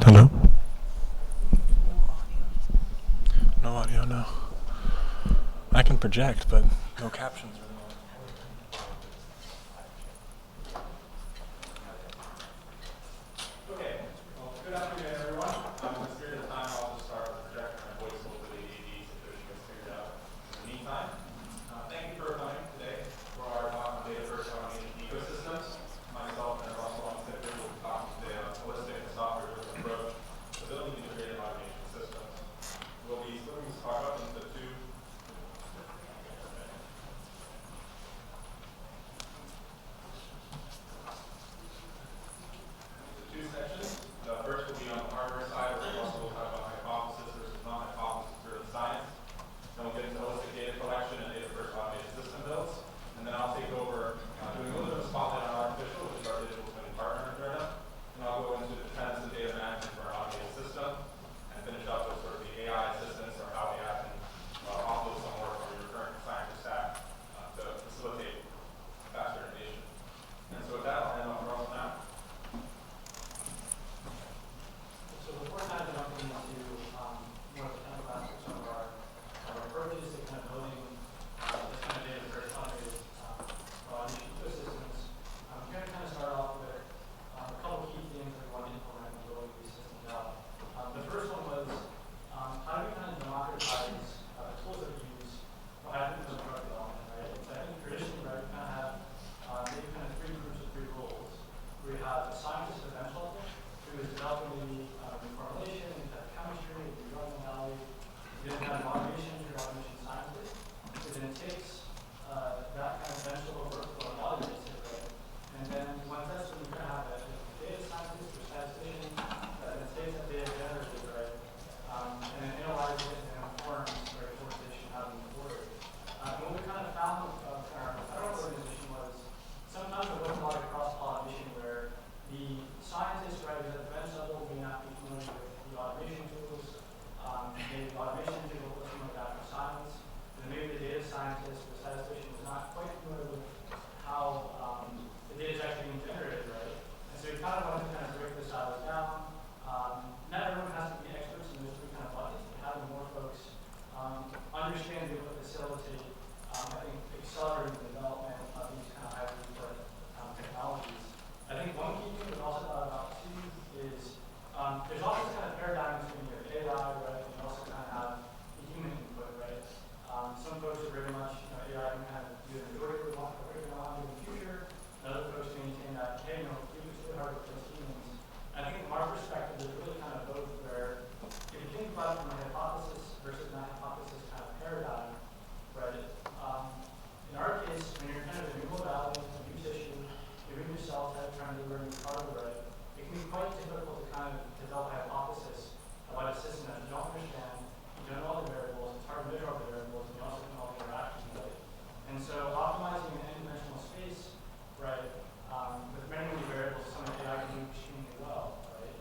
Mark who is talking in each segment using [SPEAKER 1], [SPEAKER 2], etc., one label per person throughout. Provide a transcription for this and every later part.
[SPEAKER 1] Hello? No audio, no. I can project, but no captions.
[SPEAKER 2] Okay, well, good afternoon, everyone. In the spirit of time, I'll just start with projecting my voice over the AD so she gets figured out. In the meantime, thank you for coming today for our talk on data first automation ecosystems. Myself and Russell Umstead will be talking today on holistic and software-driven approach to building integrated automation systems. We'll be splitting this talk up into two sections. The first will be on the hardware side, where Russell will talk about hypothesis versus non-hypothesis-driven science. Then we'll get into holistic data collection and data first automation system builds. And then I'll take over doing a little bit of a spotlight on artificial, which is our digital twin partner, Moderna. And I'll go into the tenets of data management for an automated system and finish up with sort of the AI assistants or how AI can offload some work from your current scientist staff to facilitate faster innovation. And so with that, I'll hand off to Russell now.
[SPEAKER 3] So before kind of jumping into more of the technical aspects of our approaches to kind of building this kind of data first automated automation ecosystems, I'm going to kind of start off with a couple key things that we want to implement when building these systems out. The first one was how do we kind of democratize the tools that we use for high-throughput drug development, right? So I think traditionally, right, we kind of have maybe kind of three groups of three roles. We have a scientist or bench level who is developing the formulation, we have chemistry, the drug modality, we then have automation or automation scientist, so then it takes that kind of bench level workflow and automates it, right? And then once that's when you kind of have a data scientist or statistician that then takes that data generated, right? And then analyzes it and then informs the organization how to move forward. And what we kind of found in our federal organization was sometimes there wasn't a lot of cross-pollination where the scientists, right, at the bench level may not be familiar with the automation tools, maybe the automation tools or something like that for science, and then maybe the data scientist or statistician was not quite familiar with how the data is actually being generated, right? And so we kind of wanted to kind of break the silos down. Not everyone has to be experts in those three kind of buckets, but having more folks understand, be able to facilitate, I think, accelerating the development of these kind of high throughput technologies. I think one key thing we also thought about too is there's also this kind of paradigm between your AI, right, and you also kind of have the human input, right? Some folks are very much, AI can kind of do the majority of what we're going to want to do in the future. And other folks maintain that, hey, it's really hard to replace humans. I think from our perspective, there's really kind of both where if you think about it from a hypothesis versus non-hypothesis kind of paradigm, right? In our case, when you're kind of in a new modality, a new tissue, you're in your cell type trying to learn new carbohydrate, it can be quite difficult to kind of develop a hypothesis about a system that you don't understand, you don't know all the variables, it's hard to measure all the variables, and you also don't know all the interactions of it. And so optimizing an n-dimensional space, right, with many, many variables is something AI can do extremely well, right?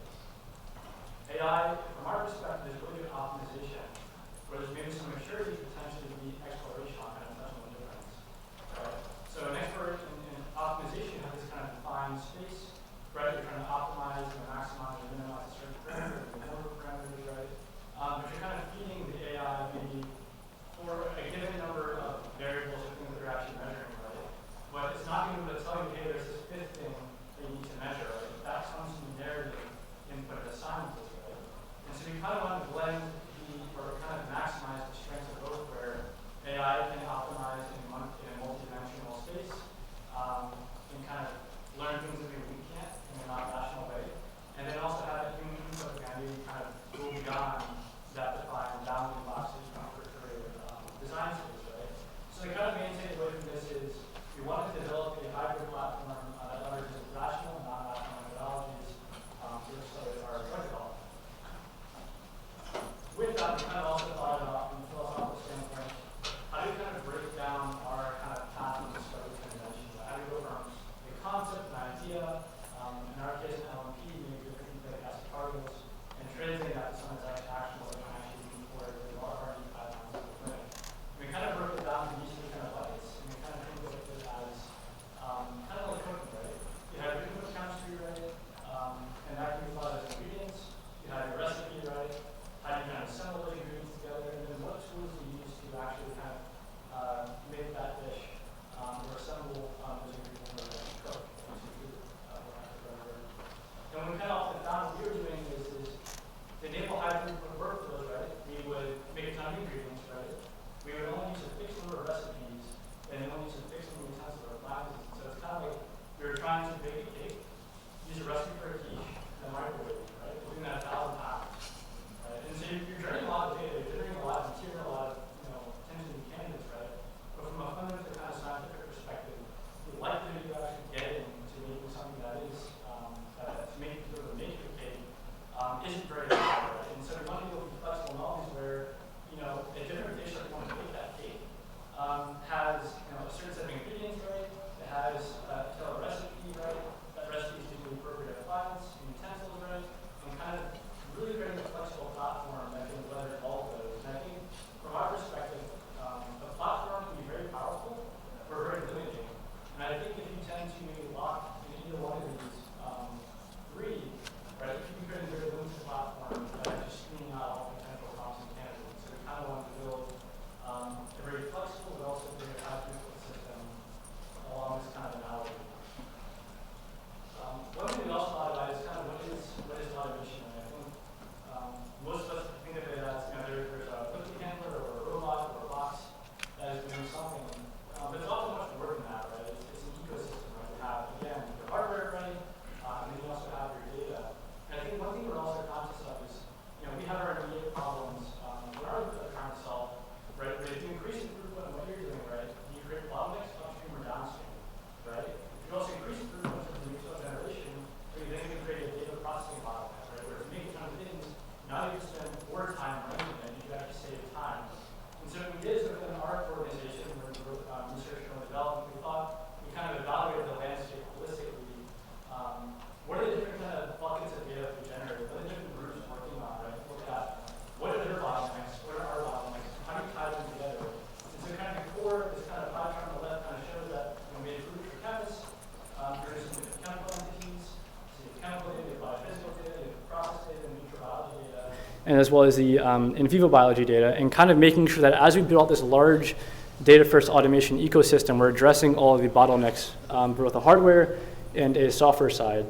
[SPEAKER 4] and as well as the in vivo biology data, and kind of making sure that as we build out this large data-first automation ecosystem, we're addressing all of the bottlenecks, both the hardware and a software side.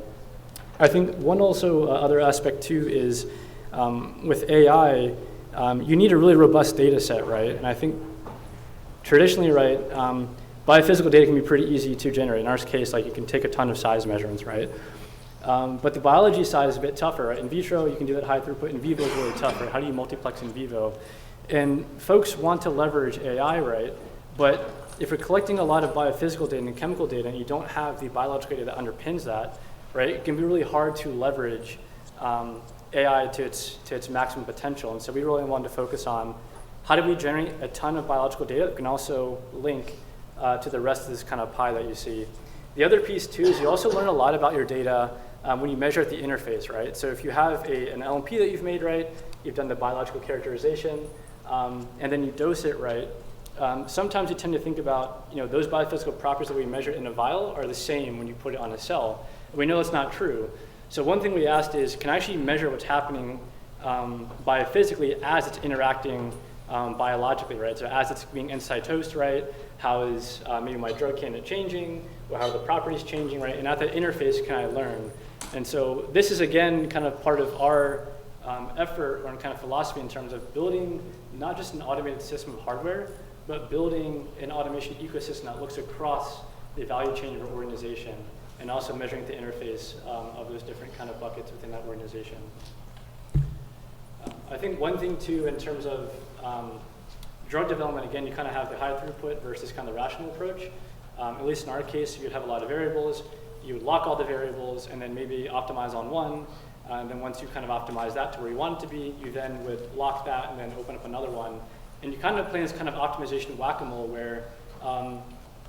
[SPEAKER 4] I think one also other aspect too is with AI, you need a really robust data set, right? And I think traditionally, right, biophysical data can be pretty easy to generate. In our case, like you can take a ton of size measurements, right? But the biology side is a bit tougher, right? In vitro, you can do that high throughput. In vivo is really tough, right? How do you multiplex in vivo? And folks want to leverage AI, right? But if you're collecting a lot of biophysical data and chemical data and you don't have the biological data that underpins that, right, it can be really hard to leverage AI to its maximum potential. And so we really wanted to focus on how do we generate a ton of biological data that can also link to the rest of this kind of pie that you see. The other piece too is you also learn a lot about your data when you measure at the interface, right? So if you have an LNP that you've made, right, you've done the biological characterization, and then you dose it, right, sometimes you tend to think about, those biophysical properties that we measure in a vial are the same when you put it on a cell. We know that's not true. So one thing we asked is, can I actually measure what's happening biophysically as it's interacting biologically, right? So as it's being encytosed, right, how is maybe my drug candidate changing, or how are the properties changing, right? And at that interface, can I learn? And so this is, again, kind of part of our effort or kind of philosophy in terms of building not just an automated system of hardware, but building an automation ecosystem that looks across the value chain of your organization, and also measuring the interface of those different kind of buckets within that organization. I think one thing too, in terms of drug development, again, you kind of have the high throughput versus kind of the rational approach. At least in our case, you'd have a lot of variables. You would lock all the variables and then maybe optimize on one. And then once you kind of optimize that to where you want it to be, you then would lock that and then open up another one. And you kind of play this kind of optimization whack-a-mole where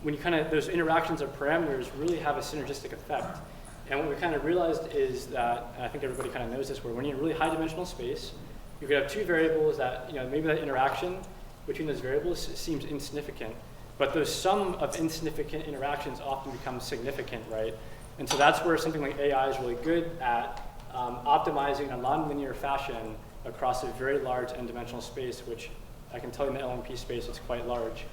[SPEAKER 4] when you kind of, those interactions of parameters really have a synergistic effect. And what we kind of realized is that, and I think everybody kind of knows this, where when you're in really high dimensional space, you could have two variables that, maybe that interaction between those variables seems insignificant, but those sum of insignificant interactions often become significant, right? And so that's where something like AI is really good at optimizing in a nonlinear fashion across a very large n-dimensional space, which I can tell you in the LNP space, it's quite large.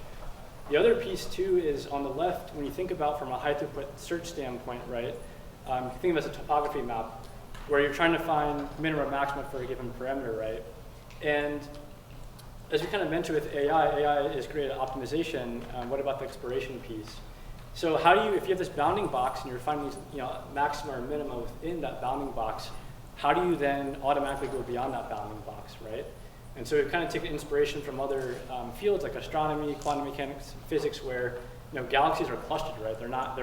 [SPEAKER 4] The other piece too is on the left, when you think about from a high throughput search standpoint, right? You think of it as a topography map where you're trying to find minimum or maximum for a given parameter, right? And as we kind of mentioned with AI is great at optimization. What about the exploration piece? So how do you, if you have this bounding box and you're finding these, maxima or minima within that bounding box, how do you then automatically go beyond that bounding box, right? And so we kind of take inspiration from other fields like astronomy, quantum mechanics, physics, where galaxies are clustered, right? They're not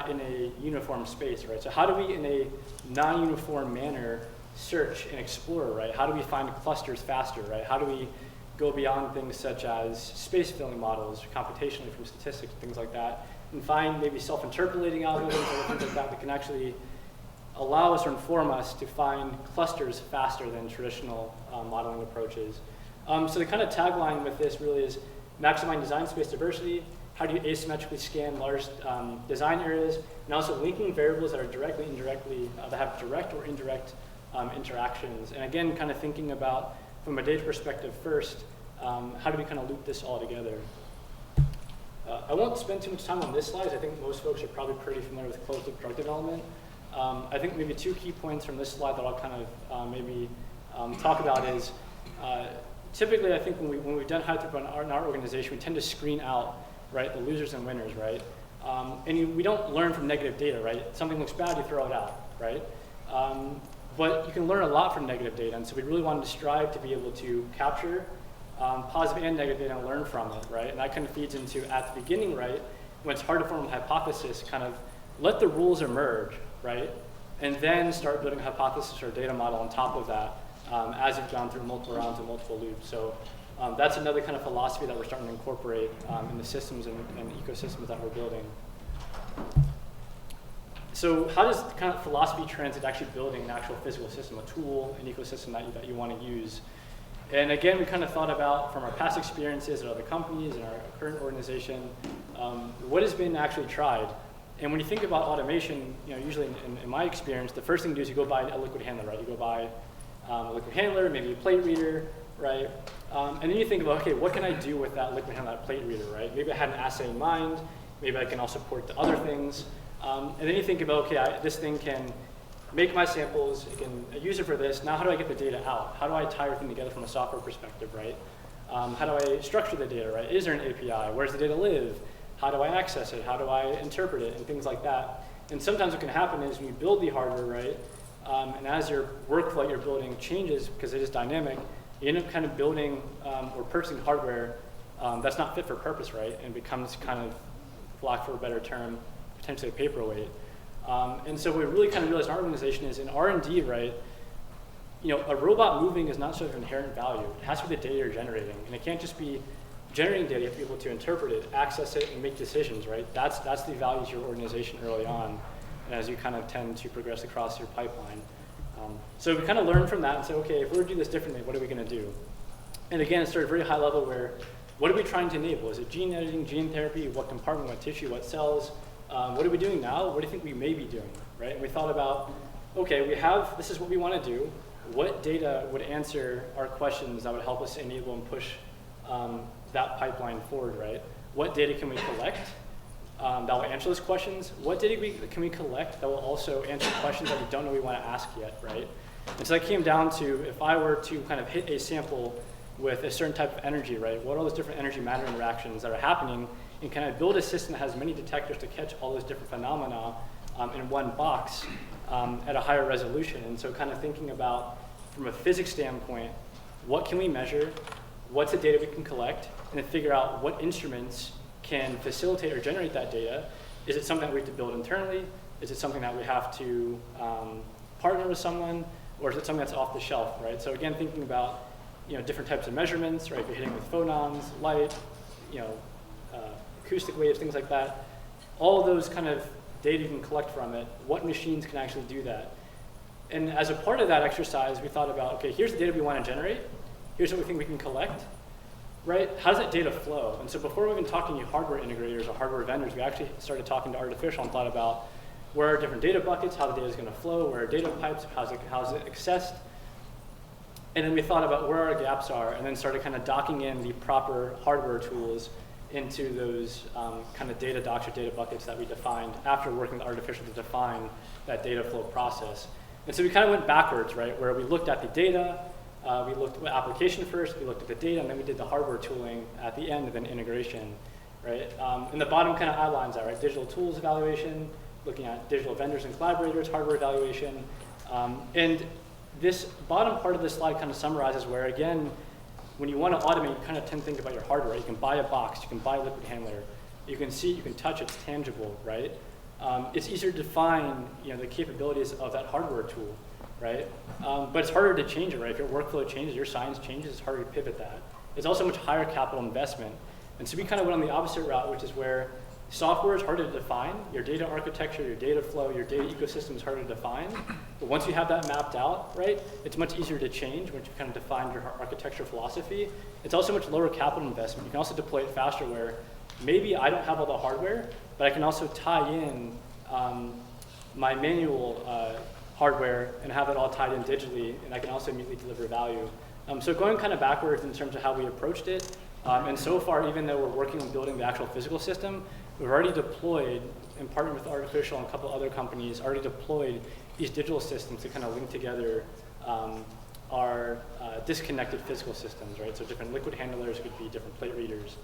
[SPEAKER 4] in a uniform space, right? So how do we, in a non-uniform manner, search and explore, right? How do we find clusters faster, right? How do we go beyond things such as space filling models, computationally from statistics, things like that, and find maybe self-interpolating algorithms or things like that can actually allow us or inform us to find clusters faster than traditional modeling approaches. So the kind of tagline with this really is maximizing design space diversity. How do you asymmetrically scan large design areas, and also linking variables that are directly, indirectly, that have direct or indirect interactions. And again, kind of thinking about, from a data perspective first, how do we kind of loop this all together? I won't spend too much time on this slide. I think most folks are probably pretty familiar with closed loop drug development. I think maybe two key points from this slide that I'll kind of talk about is, typically I think when we've done high throughput in our organization, we tend to screen out, right, the losers and winners, right? And we don't learn from negative data, right? Something looks bad, you throw it out, right? But you can learn a lot from negative data, and so we really wanted to strive to be able to capture positive and negative data and learn from it, right? And that kind of feeds into, at the beginning, right, when it's hard to form a hypothesis, kind of let the rules emerge, right? And then start building a hypothesis or a data model on top of that as you've gone through multiple rounds and multiple loops. So that's another kind of philosophy that we're starting to incorporate in the systems and ecosystems that we're building. So how does kind of philosophy translate actually building an actual physical system, a tool, an ecosystem that you want to use? And again, we kind of thought about from our past experiences at other companies and our current organization, what has been actually tried. And when you think about automation, usually in my experience, the first thing to do is you go buy a liquid handler, right? You go buy a liquid handler, maybe a plate reader, right? And then you think about, okay, what can I do with that liquid handler, that plate reader, right? Maybe I had an assay in mind. Maybe I can also port to other things. And then you think about, okay, this thing can make my samples, it can use it for this. Now how do I get the data out? How do I tie everything together from a software perspective, right? How do I structure the data, right? Is there an API? Where does the data live? How do I access it? How do I interpret it? And things like that. And sometimes what can happen is when you build the hardware, right, and as your workflow that you're building changes because it is dynamic, you end up kind of building or purchasing hardware that's not fit for purpose, right? And becomes kind of, for lack of a better term, potentially a paperweight. And so what we really kind of realized in our organization is in R&D, right, a robot moving is not sort of inherent value. It has to be the data you're generating. And it can't just be generating data, you have to be able to interpret it, access it, and make decisions, right? That's the values of your organization early on, and as you kind of tend to progress across your pipeline. So we kind of learned from that and said, okay, if we were to do this differently, what are we going to do? And again, it started very high level where, what are we trying to enable? Is it gene editing, gene therapy, what compartment, what tissue, what cells? What are we doing now? What do you think we may be doing, right? And we thought about, okay, this is what we want to do. What data would answer our questions that would help us enable and push that pipeline forward, right? What data can we collect that will answer those questions? What data can we collect that will also answer questions that we don't know we want to ask yet, right? And so that came down to, if I were to kind of hit a sample with a certain type of energy, right? What are all those different energy matter interactions that are happening? And can I build a system that has many detectors to catch all those different phenomena in one box at a higher resolution? And so kind of thinking about, from a physics standpoint, what can we measure? What's the data we can collect? And then figure out what instruments can facilitate or generate that data. Is it something that we have to build internally? Is it something that we have to partner with someone? Or is it something that's off the shelf, right? So again, thinking about different types of measurements, right? If you're hitting with photons, light, acoustic waves, things like that. All of those kind of data you can collect from it, what machines can actually do that? And as a part of that exercise, we thought about, okay, here's the data we want to generate. Here's what we think we can collect, right? How does that data flow? And so before we even talking to hardware integrators or hardware vendors, we actually started talking to artificial and thought about where are different data buckets, how the data is going to flow, where are data pipes, how's it accessed. And then we thought about where our gaps are, and then started kind of docking in the proper hardware tools into those kind of data docs or data buckets that we defined after working with artificial to define that data flow process. And so we kind of went backwards, right, where we looked at the data, we looked at application first, we looked at the data, and then we did the hardware tooling at the end, and then integration, right? And the bottom kind of outlines that, right? Digital tools evaluation, looking at digital vendors and collaborators, hardware evaluation. And this bottom part of the slide kind of summarizes where, again, when you want to automate, you kind of tend to think about your hardware, right? You can buy a box, you can buy a liquid handler, you can see, you can touch, it's tangible, right? It's easier to define the capabilities of that hardware tool, right? But it's harder to change it, right? If your workflow changes, your science changes, it's harder to pivot that. It's also much higher capital investment. And so we kind of went on the opposite route, which is where software is harder to define. Your data architecture, your data flow, your data ecosystem is harder to define. But once you have that mapped out, right, it's much easier to change once you've kind of defined your architecture philosophy. It's also much lower capital investment. You can also deploy it faster where maybe I don't have all the hardware, but I can also tie in my manual hardware and have it all tied in digitally, and I can also immediately deliver value. So going kind of backwards in terms of how we approached it, and so far, even though we're working on building the actual physical system, we've already deployed, and partnered with Artificial and a couple other companies, already deployed these digital systems to kind of link together our disconnected physical systems, right? So different liquid handlers could be different plate readers.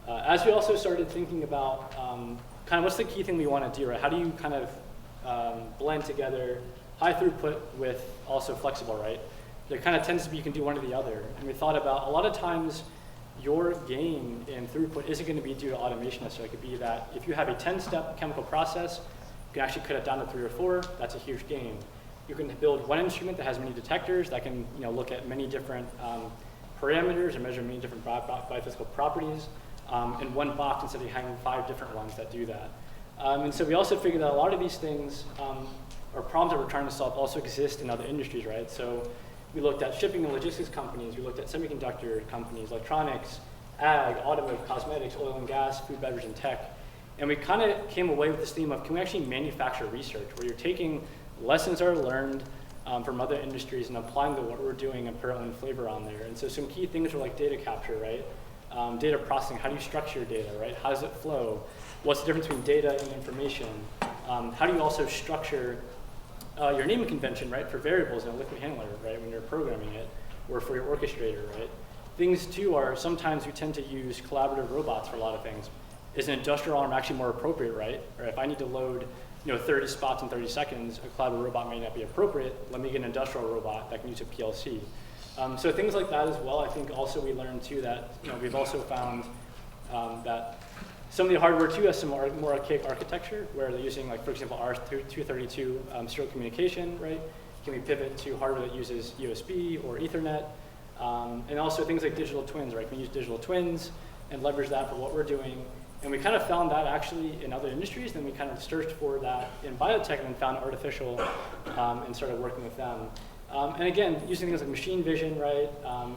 [SPEAKER 4] As we also started thinking about kind of what's the key thing we want to do, right? How do you kind of blend together high throughput with also flexible, right? There kind of tends to be you can do one or the other. And we thought about a lot of times your gain in throughput isn't going to be due to automation necessarily. It could be that if you have a 10-step chemical process, you can actually cut it down to 3 or 4. That's a huge gain. You can build one instrument that has many detectors that can look at many different parameters and measure many different biophysical properties in one box instead of having 5 different ones that do that. And so we also figured that a lot of these things or problems that we're trying to solve also exist in other industries, right? So we looked at shipping and logistics companies, we looked at semiconductor companies, electronics, ag, automotive, cosmetics, oil and gas, food, beverage, and tech. And we kind of came away with this theme of, can we actually manufacture research, where you're taking lessons that are learned from other industries and applying to what we're doing and put our own flavor on there. And so some key things are like data capture, right? Data processing, how do you structure your data, right? How does it flow? What's the difference between data and information? How do you also structure your naming convention, right, for variables in a liquid handler, right, when you're programming it, or for your orchestrator, right? Things too are sometimes you tend to use collaborative robots for a lot of things. Is an industrial arm actually more appropriate, right? Or if I need to load 30 spots in 30 seconds, a collaborative robot may not be appropriate. Let me get an industrial robot that can use a PLC. So things like that as well. I think also we learned too that we've also found that some of the hardware too has some more archaic architecture where they're using, like, for example, R232 serial communication, right? Can we pivot to hardware that uses USB or Ethernet? And also things like digital twins, right? Can we use digital twins and leverage that for what we're doing? And we kind of found that actually in other industries. Then we kind of searched for that in biotech and then found artificial and started working with them. And again, using things like machine vision, right?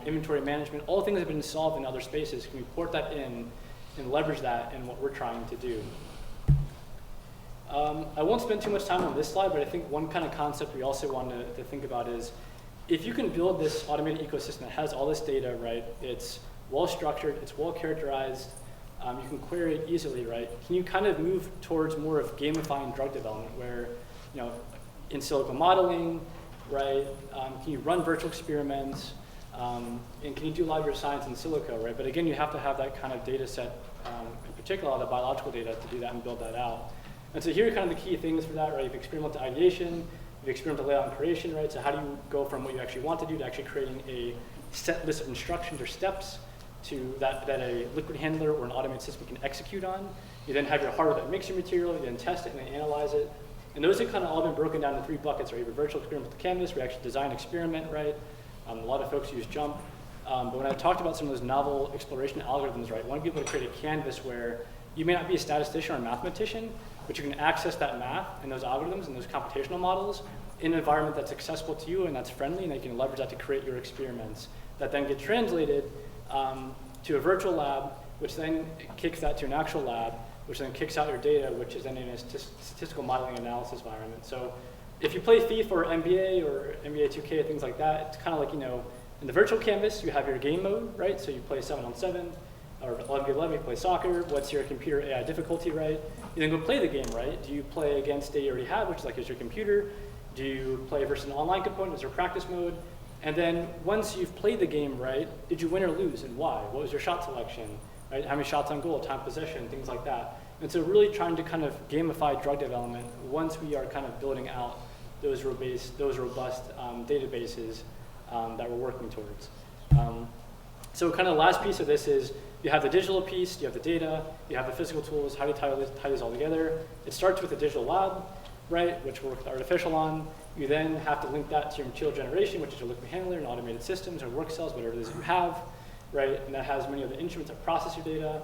[SPEAKER 4] Inventory management, all things have been solved in other spaces. Can we port that in and leverage that in what we're trying to do? I won't spend too much time on this slide, but I think one kind of concept we also wanted to think about is if you can build this automated ecosystem that has all this data, right? It's well structured, it's well characterized, you can query it easily, right? Can you kind of move towards more of gamifying drug development where, in silico modeling, right? Can you run virtual experiments? And can you do a lot of your science in silico, right? But again, you have to have that kind of data set, in particular, all the biological data to do that and build that out. And so here are kind of the key things for that, right? You have experimental ideation, you have experimental layout and creation, right? So how do you go from what you actually want to do to actually creating a set list of instructions or steps to that a liquid handler or an automated system can execute on? You then have your hardware that makes your material, you then test it and then analyze it. And those have kind of all been broken down into 3 buckets, right? You have a virtual experimental canvas, we actually design experiment, right? A lot of folks use JUMP. But when I talked about some of those novel exploration algorithms, right, I want to be able to create a canvas where you may not be a statistician or a mathematician, but you can access that math and those algorithms and those computational models in an environment that's accessible to you and that's friendly, and you can leverage that to create your experiments that then get translated to a virtual lab, which then kicks that to an actual lab, which then kicks out your data, which is then in a statistical modeling analysis environment. So if you play FIFA or NBA or NBA 2K, things like that, it's kind of like, in the virtual canvas, you have your game mode, right? So you play 7-on-7, or 11v11, you play soccer. What's your computer AI difficulty, right? You then go play the game, right? Do you play against data you already have, which is like is your computer? Do you play versus an online component? Is there practice mode? And then once you've played the game, right, did you win or lose and why? What was your shot selection, right? How many shots on goal, time possession, things like that. And so really trying to kind of gamify drug development once we are kind of building out those robust databases that we're working towards. So kind of the last piece of this is you have the digital piece, you have the data, you have the physical tools, how do you tie these all together? It starts with a digital lab, right, which we'll work with artificial on. You then have to link that to your material generation, which is your liquid handler and automated systems or work cells, whatever it is you have, right? And that has many of the instruments that process your data,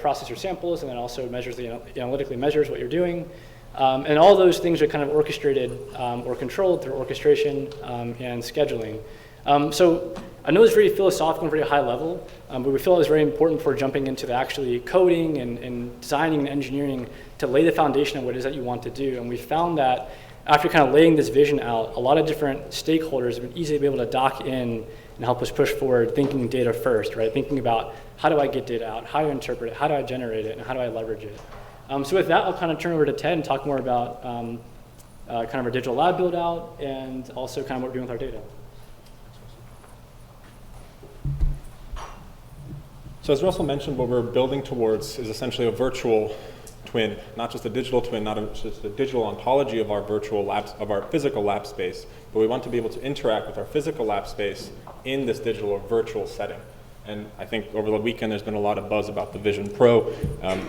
[SPEAKER 4] process your samples, and then also measures analytically measures what you're doing. And all those things are kind of orchestrated or controlled through orchestration and scheduling. So I know it's very philosophical and very high level, but we feel it's very important for jumping into the actually coding and designing and engineering to lay the foundation of what it is that you want to do. And we found that after kind of laying this vision out, a lot of different stakeholders have been easy to be able to dock in and help us push forward thinking data first, right? Thinking about how do I get data out, how do I interpret it, how do I generate it, and how do I leverage it. So with that, I'll kind of turn over to Ted and talk more about kind of our digital lab build out and also kind of what we're doing with our data.
[SPEAKER 1] So as Russell mentioned, what we're building towards is essentially a virtual twin, not just a digital twin, not just a digital ontology of our virtual labs, of our physical lab space, but we want to be able to interact with our physical lab space in this digital or virtual setting. And I think over the weekend there's been a lot of buzz about the Vision Pro.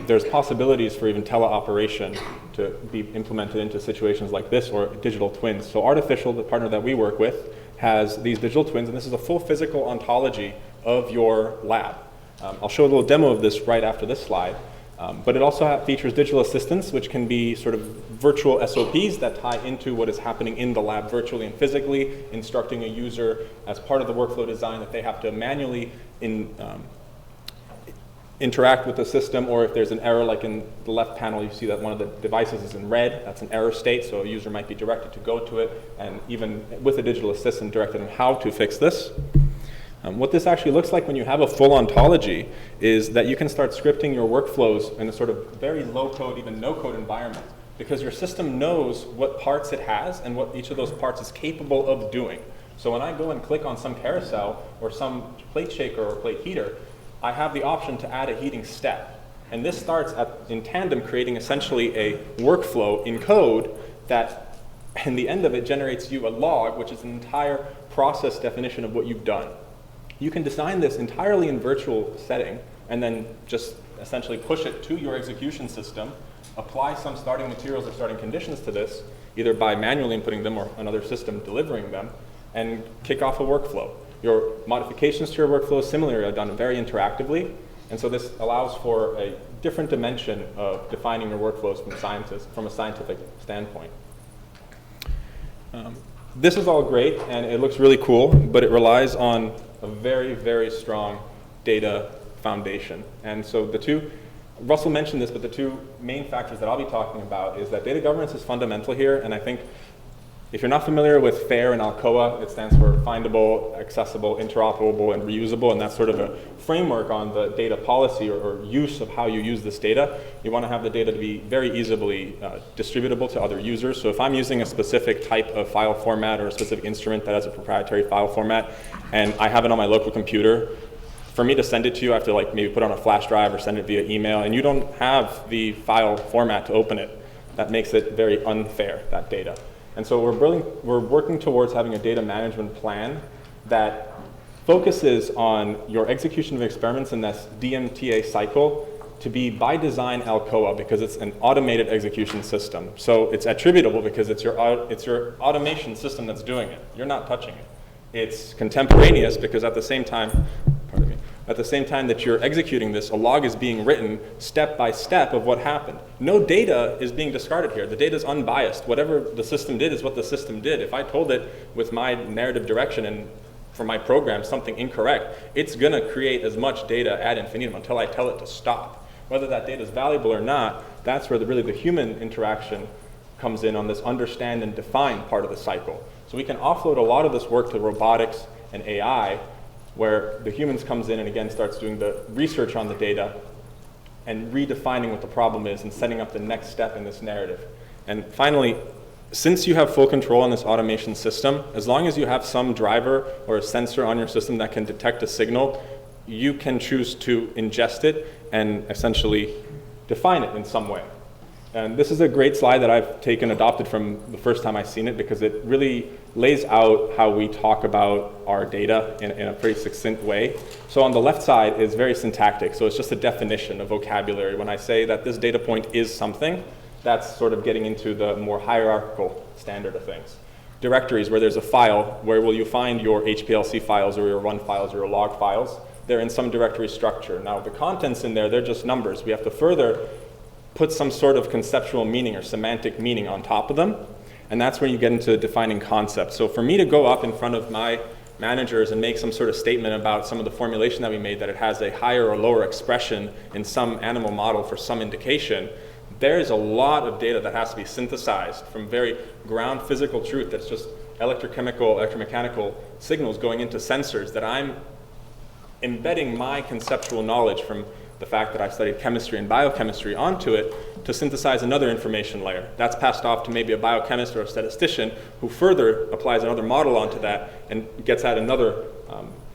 [SPEAKER 1] There's possibilities for even teleoperation to be implemented into situations like this or digital twins. So Artificial, the partner that we work with, has these digital twins, and this is a full physical ontology of your lab. I'll show a little demo of this right after this slide. But it also features digital assistants, which can be sort of virtual SOPs that tie into what is happening in the lab virtually and physically, instructing a user as part of the workflow design that they have to manually interact with the system, or if there's an error, like in the left panel, you see that one of the devices is in red. That's an error state, so a user might be directed to go to it, and even with a digital assistant, directed on how to fix this. What this actually looks like when you have a full ontology is that you can start scripting your workflows in a sort of very low-code, even no-code environment, because your system knows what parts it has and what each of those parts is capable of doing. So when I go and click on some carousel or some plate shaker or plate heater, I have the option to add a heating step. And this starts in tandem creating essentially a workflow in code that, in the end of it, generates you a log, which is an entire process definition of what you've done. You can design this entirely in virtual setting and then just essentially push it to your execution system, apply some starting materials or starting conditions to this, either by manually inputting them or another system delivering them, and kick off a workflow. Your modifications to your workflow similarly are done very interactively, and so this allows for a different dimension of defining your workflows from a scientific standpoint. This is all great, and it looks really cool, but it relies on a very, very strong data foundation. And so Russell mentioned this, but the two main factors that I'll be talking about is that data governance is fundamental here, and I think if you're not familiar with FAIR and ALCOA, it stands for findable, accessible, interoperable, and reusable, and that's sort of a framework on the data policy or use of how you use this data. You want to have the data to be very easily distributable to other users. So if I'm using a specific type of file format or a specific instrument that has a proprietary file format, and I have it on my local computer, for me to send it to you, I have to maybe put it on a flash drive or send it via email, and you don't have the file format to open it. That makes it very unfair, that data. And so we're working towards having a data management plan that focuses on your execution of experiments in this DMTA cycle to be by design ALCOA, because it's an automated execution system. So it's attributable because it's your automation system that's doing it. You're not touching it. It's contemporaneous because at the same time that you're executing this, a log is being written step by step of what happened. No data is being discarded here. The data is unbiased. Whatever the system did is what the system did. If I told it with my narrative direction and for my program something incorrect, it's going to create as much data ad infinitum until I tell it to stop. Whether that data is valuable or not, that's where really the human interaction comes in on this understand and define part of the cycle. So we can offload a lot of this work to robotics and AI, where the humans comes in and again starts doing the research on the data and redefining what the problem is and setting up the next step in this narrative. And finally, since you have full control on this automation system, as long as you have some driver or a sensor on your system that can detect a signal, you can choose to ingest it and essentially define it in some way. And this is a great slide that I've adopted from the first time I've seen it, because it really lays out how we talk about our data in a pretty succinct way. So on the left side is very syntactic, so it's just a definition of vocabulary. When I say that this data point is something, that's sort of getting into the more hierarchical standard of things. Directories, where there's a file, where will you find your HPLC files or your run files or your log files? They're in some directory structure. Now the contents in there, they're just numbers. We have to further put some sort of conceptual meaning or semantic meaning on top of them, and that's where you get into defining concepts. So for me to go up in front of my managers and make some sort of statement about some of the formulation that we made, that it has a higher or lower expression in some animal model for some indication, there is a lot of data that has to be synthesized from very ground physical truth that's just electrochemical, electromechanical signals going into sensors that I'm embedding my conceptual knowledge from the fact that I've studied chemistry and biochemistry onto it to synthesize another information layer. That's passed off to maybe a biochemist or a statistician who further applies another model onto that and gets at another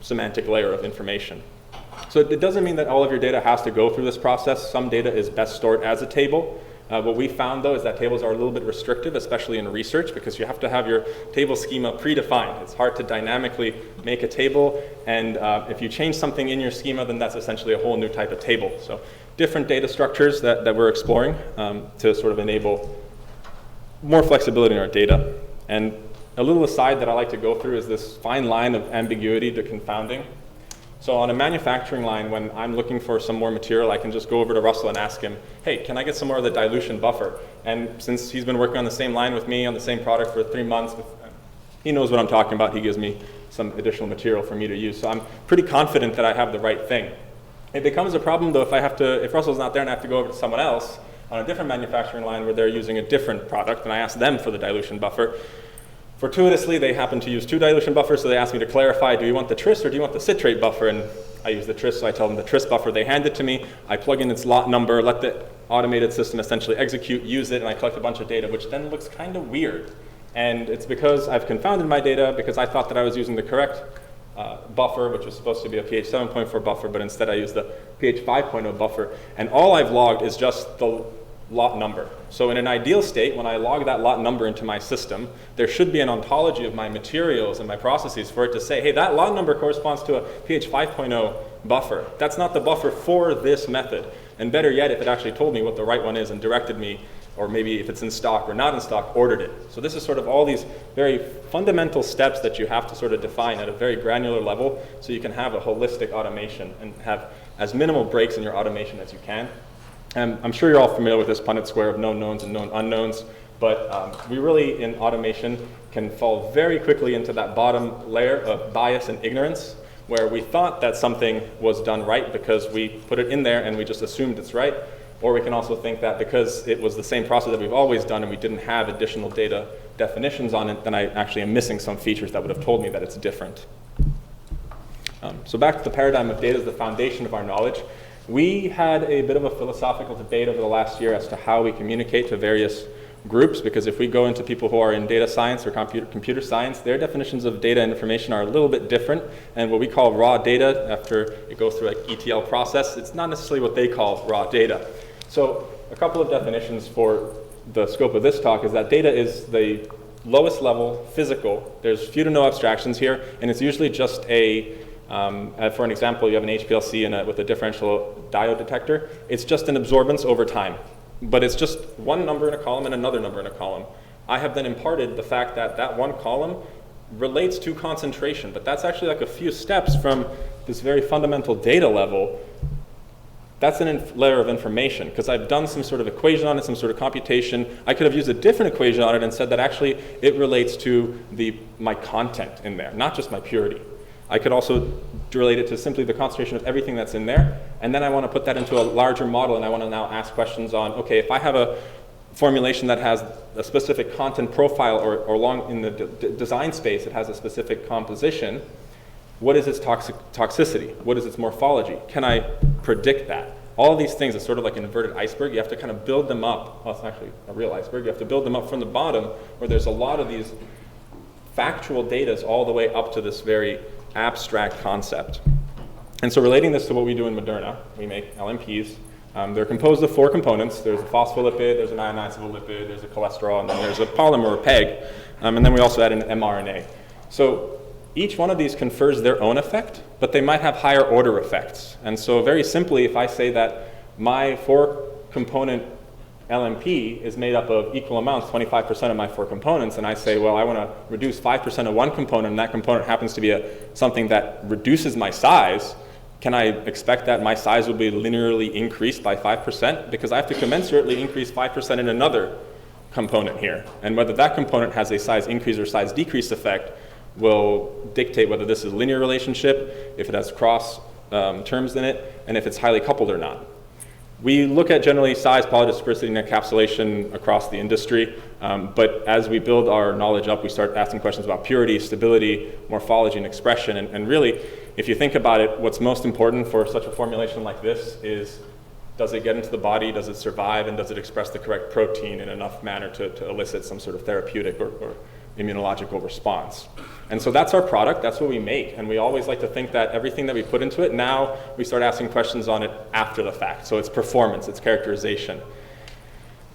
[SPEAKER 1] semantic layer of information. So it doesn't mean that all of your data has to go through this process. Some data is best stored as a table. What we found, though, is that tables are a little bit restrictive, especially in research, because you have to have your table schema predefined. It's hard to dynamically make a table, and if you change something in your schema, then that's essentially a whole new type of table. So different data structures that we're exploring to sort of enable more flexibility in our data. And a little aside that I like to go through is this fine line of ambiguity to confounding. So on a manufacturing line, when I'm looking for some more material, I can just go over to Russell and ask him, hey, can I get some more of the dilution buffer? And since he's been working on the same line with me on the same product for 3 months, he knows what I'm talking about. He gives me some additional material for me to use. So I'm pretty confident that I have the right thing. It becomes a problem though if Russell's not there and I have to go over to someone else on a different manufacturing line where they're using a different product, and I ask them for the dilution buffer. Fortuitously, they happen to use 2 dilution buffers, so they ask me to clarify, do you want the tris or do you want the citrate buffer? And I use the tris, so I tell them the tris buffer. They hand it to me, I plug in its lot number, let the automated system essentially execute, use it, and I collect a bunch of data, which then looks kind of weird. And it's because I've confounded my data because I thought that I was using the correct buffer, which was supposed to be a pH 7.4 buffer, but instead I used the pH 5.0 buffer. And all I've logged is just the lot number. So in an ideal state, when I log that lot number into my system, there should be an ontology of my materials and my processes for it to say, hey, that lot number corresponds to a pH 5.0 buffer. That's not the buffer for this method. And better yet, if it actually told me what the right one is and directed me, or maybe if it's in stock or not in stock, ordered it. So this is sort of all these very fundamental steps that you have to sort of define at a very granular level so you can have a holistic automation and have as minimal breaks in your automation as you can. I'm sure you're all familiar with this Punnett square of known knowns and known unknowns, but we really, in automation, can fall very quickly into that bottom layer of bias and ignorance, where we thought that something was done right because we put it in there and we just assumed it's right. Or we can also think that because it was the same process that we've always done and we didn't have additional data definitions on it, then I actually am missing some features that would have told me that it's different. So back to the paradigm of data as the foundation of our knowledge. We had a bit of a philosophical debate over the last year as to how we communicate to various groups, because if we go into people who are in data science or computer science, their definitions of data and information are a little bit different. And what we call raw data, after it goes through like ETL process, it's not necessarily what they call raw data. So a couple of definitions for the scope of this talk is that data is the lowest level physical. There's few to no abstractions here, and it's usually just for an example, you have an HPLC with a differential diode detector. It's just an absorbance over time, but it's just one number in a column and another number in a column. I have then imparted the fact that that one column relates to concentration, but that's actually like a few steps from this very fundamental data level. That's a layer of information, because I've done some sort of equation on it, some sort of computation. I could have used a different equation on it and said that actually it relates to my content in there, not just my purity. I could also relate it to simply the concentration of everything that's in there, and then I want to put that into a larger model, and I want to now ask questions on, okay, if I have a formulation that has a specific content profile or along in the design space, it has a specific composition, what is its toxicity? What is its morphology? Can I predict that? All of these things is sort of like an inverted iceberg. You have to kind of build them up. Well, it's actually a real iceberg. You have to build them up from the bottom, where there's a lot of these factual data all the way up to this very abstract concept. And so relating this to what we do in Moderna, we make LNPs. They're composed of 4 components. There's a phospholipid, there's an ionizable lipid, there's a cholesterol, and then there's a polymer or PEG. And then we also add an mRNA. So each one of these confers their own effect, but they might have higher order effects. And so very simply, if I say that my 4-component LNP is made up of equal amounts, 25% of my 4 components, and I say, well, I want to reduce 5% of one component, and that component happens to be something that reduces my size, can I expect that my size will be linearly increased by 5%? Because I have to commensurately increase 5% in another component here. And whether that component has a size increase or size decrease effect will dictate whether this is a linear relationship, if it has cross terms in it, and if it's highly coupled or not. We look at generally size, polydispersity, and encapsulation across the industry, but as we build our knowledge up, we start asking questions about purity, stability, morphology, and expression. And really, if you think about it, what's most important for such a formulation like this is, does it get into the body, does it survive, and does it express the correct protein in enough manner to elicit some sort of therapeutic or immunological response. And so that's our product, that's what we make, and we always like to think that everything that we put into it, now we start asking questions on it after the fact. So it's performance, it's characterization.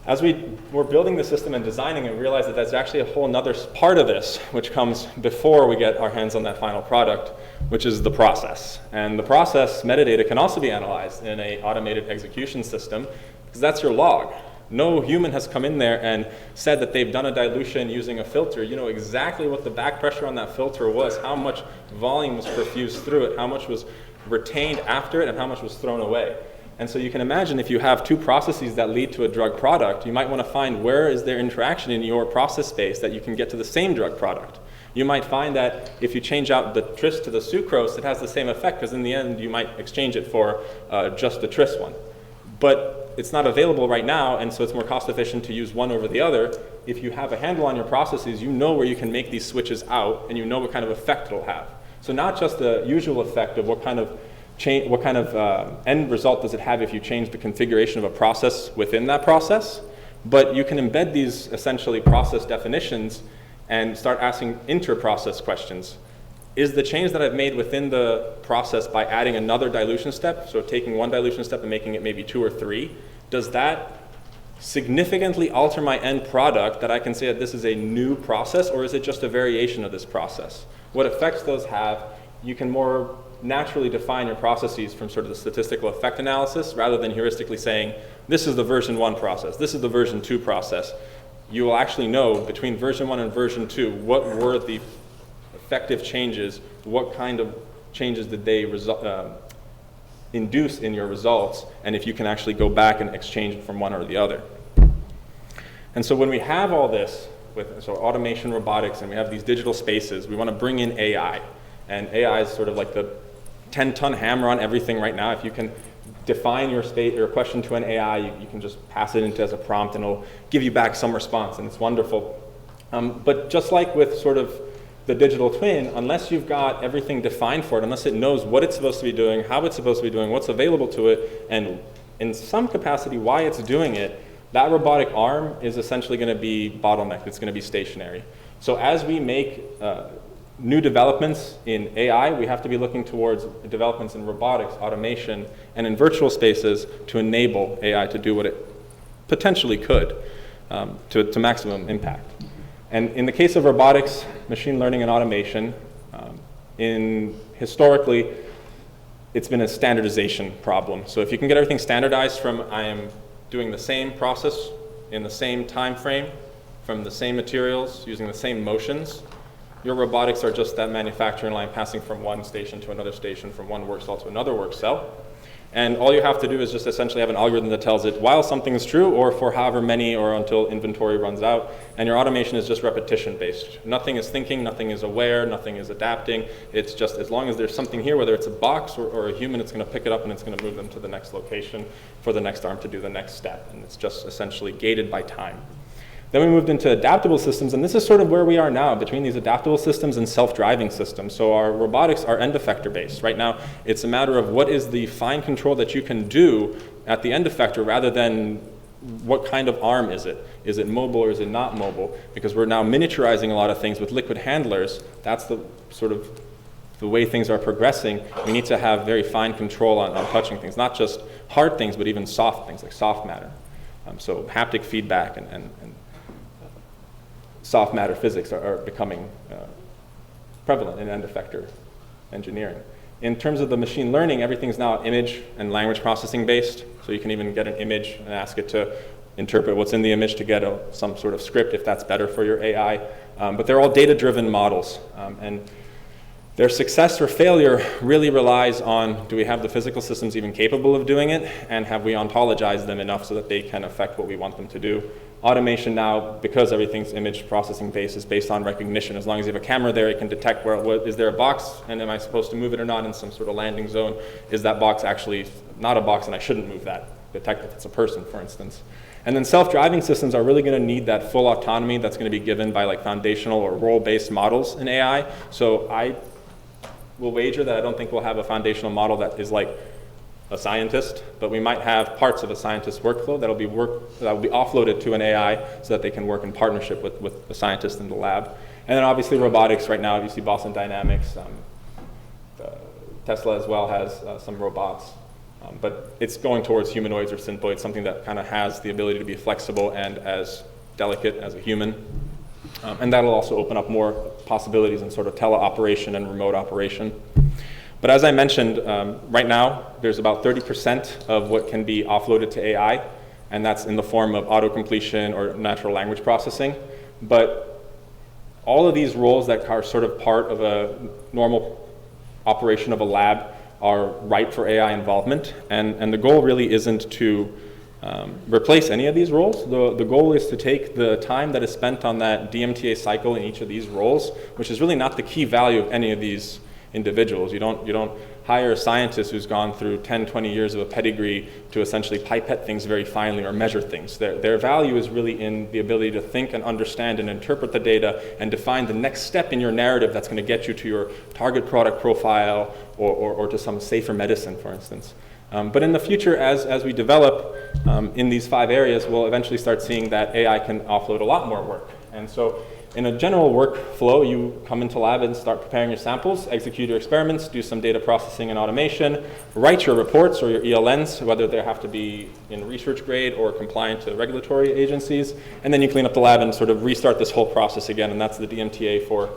[SPEAKER 1] As we were building the system and designing it, we realized that there's actually a whole other part of this, which comes before we get our hands on that final product, which is the process. And the process metadata can also be analyzed in an automated execution system, because that's your log. No human has come in there and said that they've done a dilution using a filter. You know exactly what the back pressure on that filter was, how much volume was perfused through it, how much was retained after it, and how much was thrown away. And so you can imagine if you have 2 processes that lead to a drug product, you might want to find where is their interaction in your process space that you can get to the same drug product. You might find that if you change out the tris to the sucrose, it has the same effect, because in the end you might exchange it for just the tris one. But it's not available right now, and so it's more cost efficient to use one over the other. If you have a handle on your processes, you know where you can make these switches out, and you know what kind of effect it'll have. So not just the usual effect of what kind of end result does it have if you change the configuration of a process within that process, but you can embed these essentially process definitions and start asking inter-process questions. Is the change that I've made within the process by adding another dilution step, so taking one dilution step and making it maybe 2 or 3, does that significantly alter my end product that I can say that this is a new process, or is it just a variation of this process? What effects those have, you can more naturally define your processes from sort of the statistical effect analysis rather than heuristically saying, this is the version 1 process, this is the version 2 process. You will actually know between version 1 and version 2 what were the effective changes, what kind of changes did they induce in your results, and if you can actually go back and exchange it from one or the other. And so when we have all this, so automation, robotics, and we have these digital spaces, we want to bring in AI. And AI is sort of like the 10-ton hammer on everything right now. If you can define your question to an AI, you can just pass it into as a prompt and it'll give you back some response, and it's wonderful. But just like with sort of the digital twin, unless you've got everything defined for it, unless it knows what it's supposed to be doing, how it's supposed to be doing, what's available to it, and in some capacity why it's doing it, that robotic arm is essentially going to be bottlenecked. It's going to be stationary. So as we make new developments in AI, we have to be looking towards developments in robotics, automation, and in virtual spaces to enable AI to do what it potentially could to maximum impact. And in the case of robotics, machine learning, and automation, historically, it's been a standardization problem. So if you can get everything standardized from I am doing the same process in the same time frame, from the same materials, using the same motions, your robotics are just that manufacturing line passing from one station to another station, from one work cell to another work cell. And all you have to do is just essentially have an algorithm that tells it while something is true, or for however many, or until inventory runs out. And your automation is just repetition based. Nothing is thinking, nothing is aware, nothing is adapting. It's just as long as there's something here, whether it's a box or a human, it's going to pick it up and it's going to move them to the next location for the next arm to do the next step. And it's just essentially gated by time. Then we moved into adaptable systems, and this is sort of where we are now, between these adaptable systems and self-driving systems. So our robotics are end effector based. Right now, it's a matter of what is the fine control that you can do at the end effector rather than what kind of arm is it? Is it mobile or is it not mobile? Because we're now miniaturizing a lot of things with liquid handlers. That's the sort of the way things are progressing. We need to have very fine control on touching things, not just hard things, but even soft things like soft matter. So haptic feedback and soft matter physics are becoming prevalent in end effector engineering. In terms of the machine learning, everything's now image and language processing based. So you can even get an image and ask it to interpret what's in the image to get some sort of script if that's better for your AI. But they're all data-driven models. And their success or failure really relies on, do we have the physical systems even capable of doing it? And have we ontologized them enough so that they can affect what we want them to do? Automation now, because everything's image processing based, is based on recognition. As long as you have a camera there, it can detect is there a box, and am I supposed to move it or not in some sort of landing zone? Is that box actually not a box and I shouldn't move that? Detect if it's a person, for instance. And then self-driving systems are really going to need that full autonomy that's going to be given by like foundational or role-based models in AI. So I will wager that I don't think we'll have a foundational model that is like a scientist, but we might have parts of a scientist's workflow that will be offloaded to an AI so that they can work in partnership with the scientist in the lab. And then obviously robotics right now, you see Boston Dynamics, Tesla as well has some robots, but it's going towards humanoids or synthoids, something that kind of has the ability to be flexible and as delicate as a human. And that'll also open up more possibilities in sort of teleoperation and remote operation. But as I mentioned, right now, there's about 30% of what can be offloaded to AI, and that's in the form of auto-completion or natural language processing. But all of these roles that are sort of part of a normal operation of a lab are ripe for AI involvement, and the goal really isn't to replace any of these roles. The goal is to take the time that is spent on that DMTA cycle in each of these roles, which is really not the key value of any of these individuals. You don't hire a scientist who's gone through 10, 20 years of a pedigree to essentially pipette things very finely or measure things. Their value is really in the ability to think and understand and interpret the data and define the next step in your narrative that's going to get you to your target product profile or to some safer medicine, for instance. But in the future, as we develop in these 5 areas, we'll eventually start seeing that AI can offload a lot more work. And so in a general workflow, you come into lab and start preparing your samples, execute your experiments, do some data processing and automation, write your reports or your ELNs, whether they have to be in research grade or compliant to regulatory agencies, and then you clean up the lab and sort of restart this whole process again, and that's the DMTA for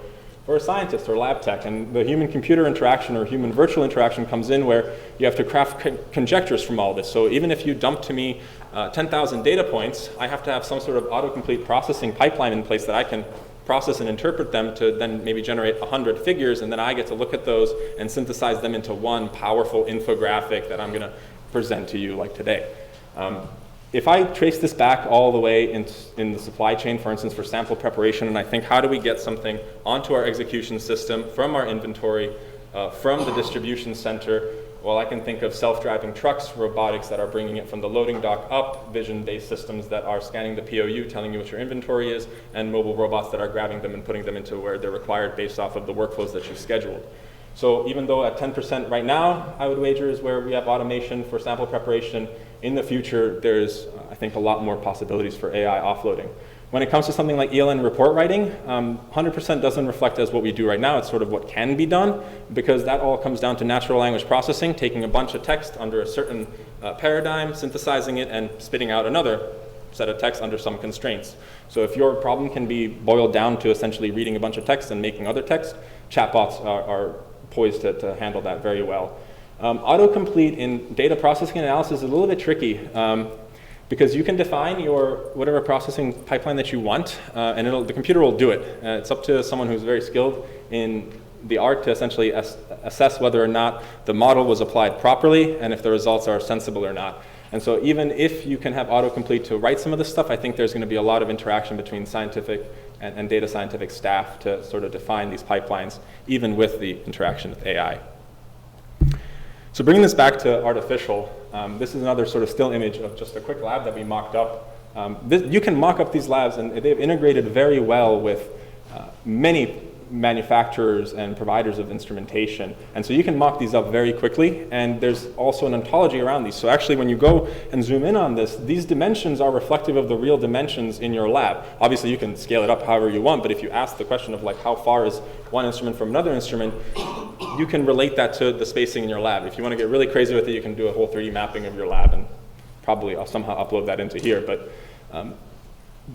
[SPEAKER 1] a scientist or lab tech. And the human-computer interaction or human-virtual interaction comes in where you have to craft conjectures from all this. So even if you dump to me 10,000 data points, I have to have some sort of autocomplete processing pipeline in place that I can process and interpret them to then maybe generate 100 figures, and then I get to look at those and synthesize them into one powerful infographic that I'm going to present to you like today. If I trace this back all the way in the supply chain, for instance, for sample preparation, and I think how do we get something onto our execution system from our inventory, from the distribution center, well, I can think of self-driving trucks, robotics that are bringing it from the loading dock up, vision-based systems that are scanning the POU, telling you what your inventory is, and mobile robots that are grabbing them and putting them into where they're required based off of the workflows that you've scheduled. So even though at 10% right now, I would wager is where we have automation for sample preparation, in the future, there's, I think, a lot more possibilities for AI offloading. When it comes to something like ELN report writing, 100% doesn't reflect as what we do right now. It's sort of what can be done, because that all comes down to natural language processing, taking a bunch of text under a certain paradigm, synthesizing it, and spitting out another set of text under some constraints. So if your problem can be boiled down to essentially reading a bunch of text and making other text, chatbots are poised to handle that very well. Autocomplete in data processing and analysis is a little bit tricky. Because you can define your whatever processing pipeline that you want, and the computer will do it. It's up to someone who's very skilled in the art to essentially assess whether or not the model was applied properly and if the results are sensible or not. And so even if you can have autocomplete to write some of this stuff, I think there's going to be a lot of interaction between scientific and data scientific staff to sort of define these pipelines, even with the interaction with AI. So bringing this back to artificial, this is another sort of still image of just a quick lab that we mocked up. You can mock up these labs, and they've integrated very well with many manufacturers and providers of instrumentation. And so you can mock these up very quickly, and there's also an ontology around these. So actually, when you go and zoom in on this, these dimensions are reflective of the real dimensions in your lab. Obviously, you can scale it up however you want, but if you ask the question of like how far is one instrument from another instrument, you can relate that to the spacing in your lab. If you want to get really crazy with it, you can do a whole 3D mapping of your lab, and probably I'll somehow upload that into here. But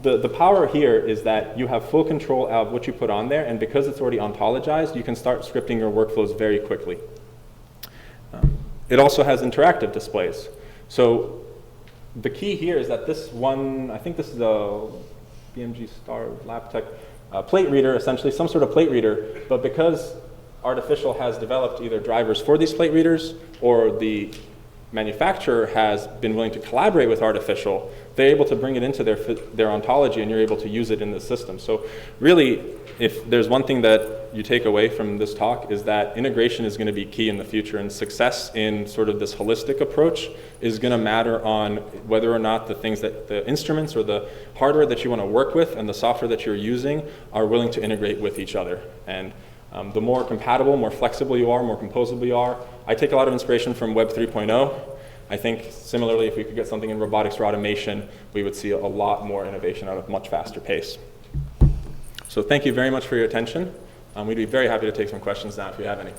[SPEAKER 1] the power here is that you have full control of what you put on there, and because it's already ontologized, you can start scripting your workflows very quickly. It also has interactive displays. So the key here is that this one, I think this is a BMG Star Lab Tech plate reader, essentially some sort of plate reader, but because Artificial has developed either drivers for these plate readers or the manufacturer has been willing to collaborate with Artificial, they're able to bring it into their ontology, and you're able to use it in the system. So really, if there's one thing that you take away from this talk, is that integration is going to be key in the future, and success in sort of this holistic approach is going to matter on whether or not the things that the instruments or the hardware that you want to work with and the software that you're using are willing to integrate with each other. And the more compatible, more flexible you are, more composable you are. I take a lot of inspiration from Web 3.0. I think similarly, if we could get something in robotics or automation, we would see a lot more innovation at a much faster pace. So thank you very much for your attention. We'd be very happy to take some questions now if you have any.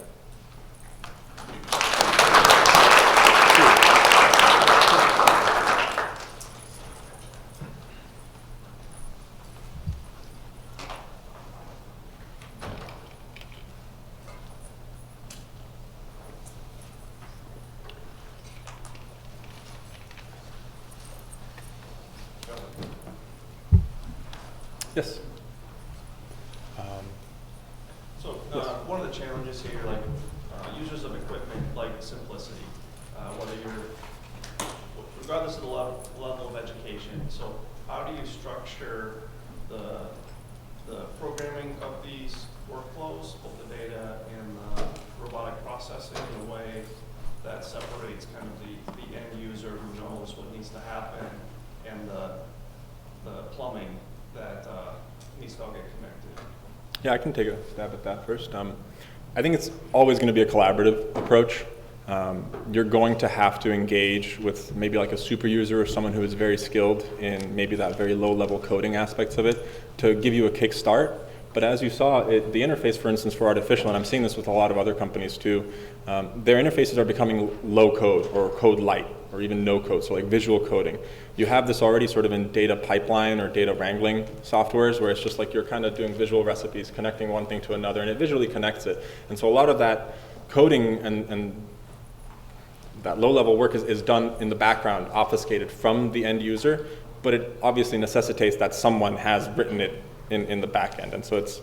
[SPEAKER 1] Yes.
[SPEAKER 5] One of the challenges here, like users of equipment, like simplicity. Whether you're regardless of the level of education, so how do you structure the programming of these workflows, both the data and the robotic processing, in a way that separates kind of the end user who knows what needs to happen and the plumbing that needs to all get connected?
[SPEAKER 1] Yeah, I can take a stab at that first. I think it's always going to be a collaborative approach. You're going to have to engage with maybe like a super user or someone who is very skilled in maybe that very low level coding aspects of it to give you a kick start. But as you saw, the interface, for instance, for artificial, and I'm seeing this with a lot of other companies too, their interfaces are becoming low code or code light or even no code, so like visual coding. You have this already sort of in data pipeline or data wrangling softwares where it's just like you're kind of doing visual recipes, connecting one thing to another, and it visually connects it. And so a lot of that coding and that low-level work is done in the background, obfuscated from the end user, but it obviously necessitates that someone has written it in the back end. And so it's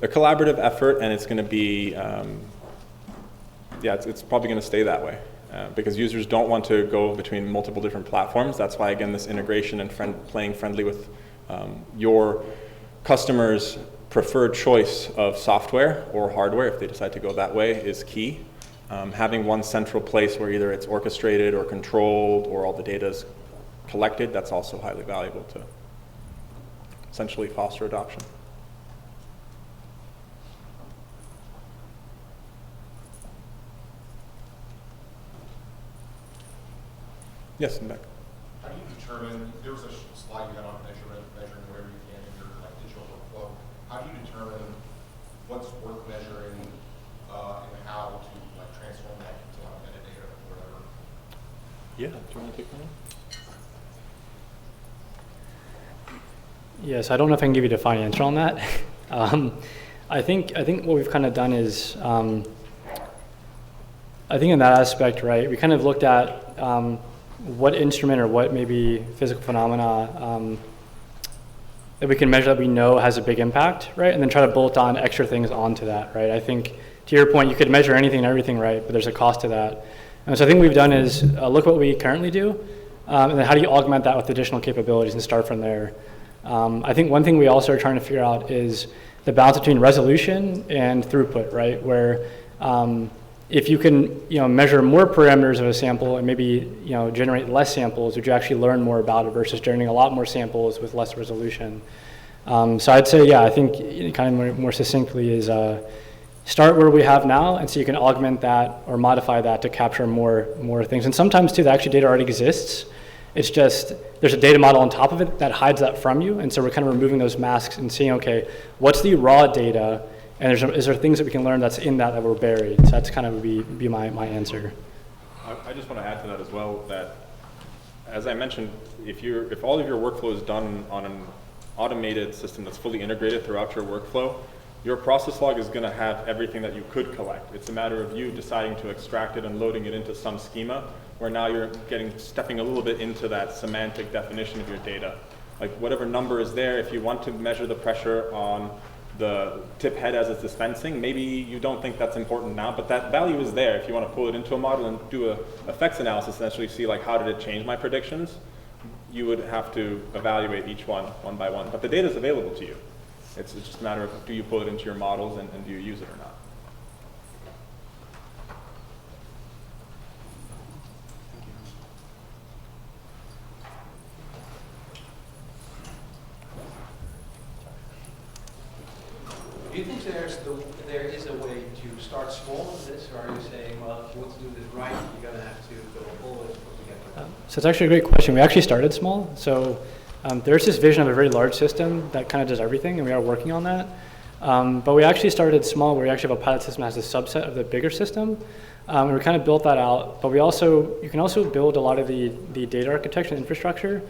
[SPEAKER 1] a collaborative effort, and it's going to be, it's probably going to stay that way because users don't want to go between multiple different platforms. That's why, again, this integration and playing friendly with your customers' preferred choice of software or hardware, if they decide to go that way, is key. Having one central place where either it's orchestrated or controlled or all the data is collected, that's also highly valuable to essentially foster adoption. Yes, in back.
[SPEAKER 6] How do you determine, there was a slide you had on measuring whatever you can in your like digital workflow. How do you determine what's worth measuring and how to like transform that into like metadata or whatever?
[SPEAKER 1] Yeah, do you want to take that one?
[SPEAKER 4] Yes, I don't know if I can give you a defined answer on that. I think what we've kind of done is, I think in that aspect, right, we kind of looked at what instrument or what maybe physical phenomena that we can measure that we know has a big impact, right, and then try to bolt on extra things onto that, right. I think to your point, you could measure anything and everything, right, but there's a cost to that. And so I think what we've done is look what we currently do, and then how do you augment that with additional capabilities and start from there. I think one thing we also are trying to figure out is the balance between resolution and throughput, right? Where if you can, measure more parameters of a sample and maybe, generate less samples, would you actually learn more about it versus generating a lot more samples with less resolution? So I'd say, I think kind of more succinctly is start where we have now, and so you can augment that or modify that to capture more things. And sometimes too, the actual data already exists. It's just, there's a data model on top of it that hides that from you. And so we're kind of removing those masks and seeing, okay, what's the raw data? And is there things that we can learn that's in that were buried? So that's kind of be my answer.
[SPEAKER 1] I just want to add to that as well that, as I mentioned, if all of your workflow is done on an automated system that's fully integrated throughout your workflow, your process log is going to have everything that you could collect. It's a matter of you deciding to extract it and loading it into some schema, where now you're stepping a little bit into that semantic definition of your data. Like whatever number is there, if you want to measure the pressure on the tip head as it's dispensing, maybe you don't think that's important now, but that value is there. If you want to pull it into a model and do a effects analysis and actually see like how did it change my predictions, you would have to evaluate each one by one. But the data is available to you. It's just a matter of do you pull it into your models and do you use it or not.
[SPEAKER 7] Do you think there is a way to start small with this, or are you saying, well, if you want to do this right, you're going to have to go all the way together?
[SPEAKER 4] So it's actually a great question. We actually started small. So there's this vision of a very large system that kind of does everything, and we are working on that. But we actually started small, where we actually have a pilot system that has a subset of the bigger system. And we kind of built that out. But you can also build a lot of the data architecture and infrastructure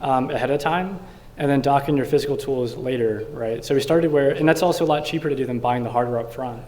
[SPEAKER 4] ahead of time, and then dock in your physical tools later, right? So we started and that's also a lot cheaper to do than buying the hardware up front.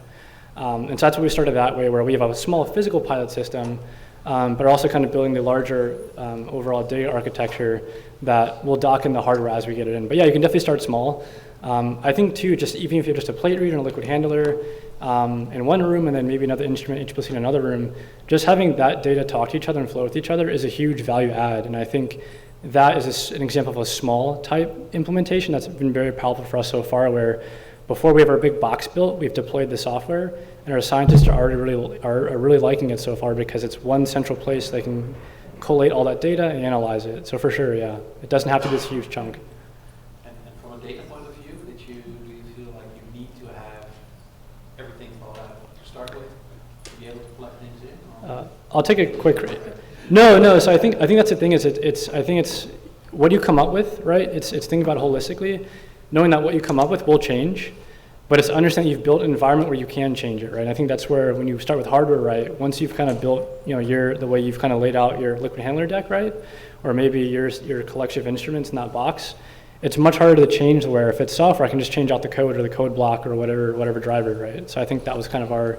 [SPEAKER 4] And so that's what we started that way, where we have a small physical pilot system, but also kind of building the larger overall data architecture that will dock in the hardware as we get it in. But yeah, you can definitely start small. I think too, just even if you're just a plate reader and a liquid handler in one room and then maybe another instrument HPLC in another room, just having that data talk to each other and flow with each other is a huge value add. And I think that is an example of a small type implementation that's been very powerful for us so far, where before we have our big box built, we've deployed the software, and our scientists are already are really liking it so far because it's one central place they can collate all that data and analyze it. So for sure, yeah, it doesn't have to be this huge chunk.
[SPEAKER 7] And from a data point of view, do you feel like you need to have everything thought out to start with to be able to plug things in? Or?
[SPEAKER 4] I'll take a quick. No. So I think that's the thing is I think it's what you come up with, right? It's thinking about it holistically, knowing that what you come up with will change, but it's understanding you've built an environment where you can change it, right? And I think that's where when you start with hardware, right, once you've kind of built, the way you've kind of laid out your liquid handler deck, right, or maybe your collection of instruments in that box, it's much harder to change where if it's software, I can just change out the code or the code block or whatever driver, right? So I think that was kind of our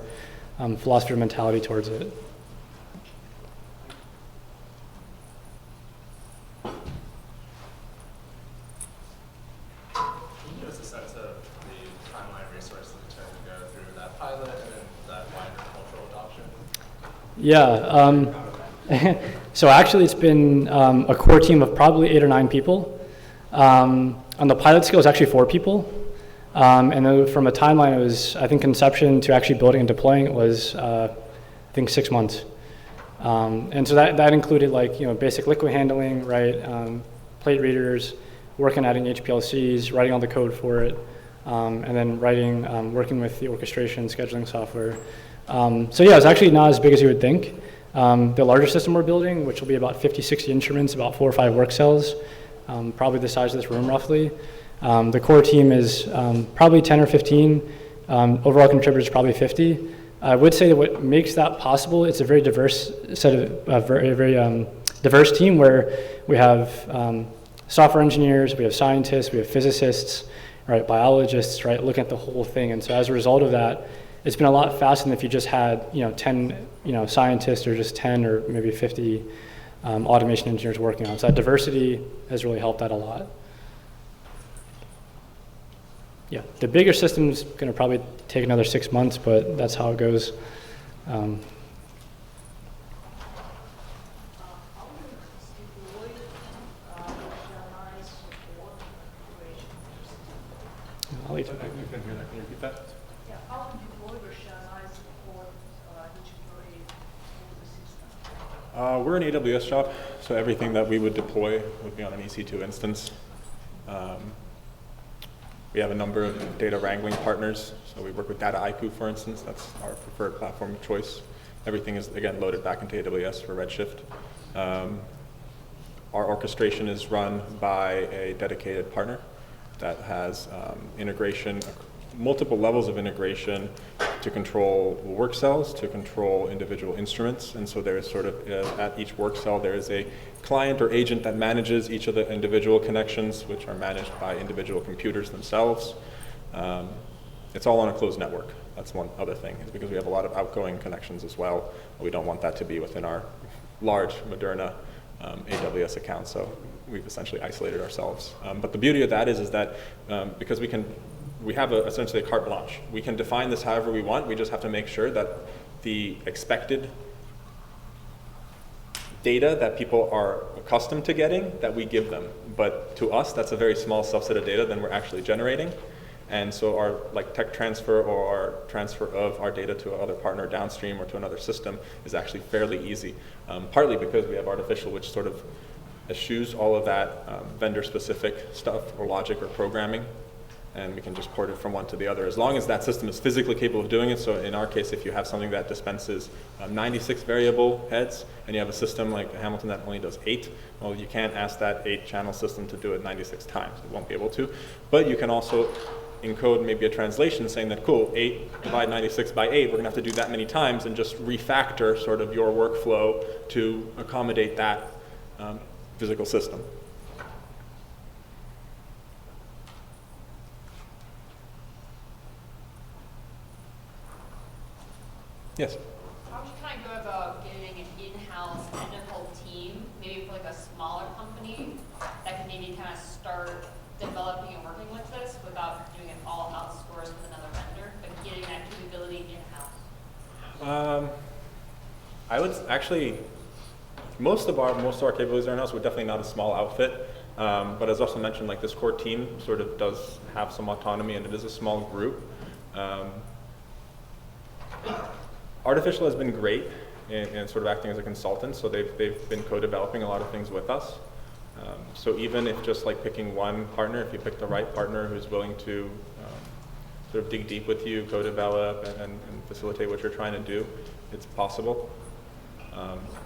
[SPEAKER 4] philosophy or mentality towards it. Yeah, so actually it's been a core team of probably 8 or 9 people. On the pilot scale, it's actually 4 people. And then from a timeline, it was, I think conception to actually building and deploying it was, I think 6 months. And so that included basic liquid handling, right? Plate readers, working adding HPLCs, writing all the code for it, and then working with the orchestration scheduling software. So yeah, it's actually not as big as you would think. The larger system we're building, which will be about 50, 60 instruments, about 4 or 5 work cells, probably the size of this room roughly. The core team is probably 10 or 15. Overall contributors probably 50. I would say that what makes that possible, it's a very diverse set of very diverse team where we have software engineers, we have scientists, we have physicists, right, biologists, right, looking at the whole thing. And so as a result of that, it's been a lot faster than if you just had 10 scientists or just 10 or maybe 50 automation engineers working on it. So that diversity has really helped that a lot. Yeah, the bigger system's going to probably take another 6 months, but that's how it goes. I'll leave it.
[SPEAKER 1] I couldn't hear that. Can you repeat that?
[SPEAKER 8] Yeah, how to deploy the SLAS support each employee in the system?
[SPEAKER 1] We're an AWS shop, so everything that we would deploy would be on an EC2 instance. We have a number of data wrangling partners. So we work with Dataiku, for instance. That's our preferred platform of choice. Everything is, again, loaded back into AWS for Redshift. Our orchestration is run by a dedicated partner that has integration, multiple levels of integration to control work cells, to control individual instruments. And so there is sort of, at each work cell, there is a client or agent that manages each of the individual connections, which are managed by individual computers themselves. It's all on a closed network. That's one other thing, is because we have a lot of outgoing connections as well. We don't want that to be within our large Moderna AWS account, so we've essentially isolated ourselves. But the beauty of that is that because we have essentially a carte blanche. We can define this however we want. We just have to make sure that the expected data that people are accustomed to getting, that we give them. But to us, that's a very small subset of data than we're actually generating. And so our tech transfer or our transfer of our data to another partner downstream or to another system is actually fairly easy. Partly because we have artificial, which sort of eschews all of that vendor-specific stuff or logic or programming. And we can just port it from one to the other, as long as that system is physically capable of doing it. So in our case, if you have something that dispenses 96 variable heads, and you have a system like Hamilton that only does 8, well, you can't ask that 8-channel system to do it 96 times. It won't be able to. But you can also encode maybe a translation saying that, cool, 8 divide 96 by 8, we're going to have to do that many times, and just refactor sort of your workflow to accommodate that physical system. Yes?
[SPEAKER 9] How would you kind of go about getting an in-house technical team, maybe for like a smaller company that can maybe kind of start developing and working with this without
[SPEAKER 1] I would actually, most of our capabilities are in-house. We're definitely not a small outfit. But as also mentioned, like this core team sort of does have some autonomy, and it is a small group. Artificial has been great in sort of acting as a consultant, so they've been co-developing a lot of things with us. So even if just like picking one partner, if you pick the right partner who's willing to sort of dig deep with you, co-develop, and facilitate what you're trying to do, it's possible.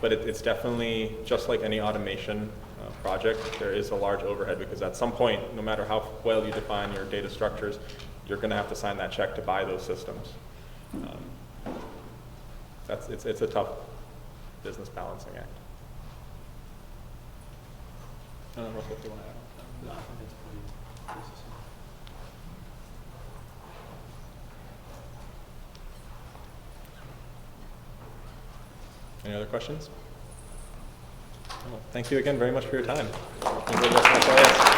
[SPEAKER 1] But it's definitely, just like any automation project, there is a large overhead, because at some point, no matter how well you define your data structures, you're going to have to sign that check to buy those systems. It's a tough business balancing act. I don't know, Russell, if you want to add on.
[SPEAKER 7] No, I think that's pretty necessary.
[SPEAKER 1] Any other questions? Well, thank you again very much for your time. Enjoy the rest of the class.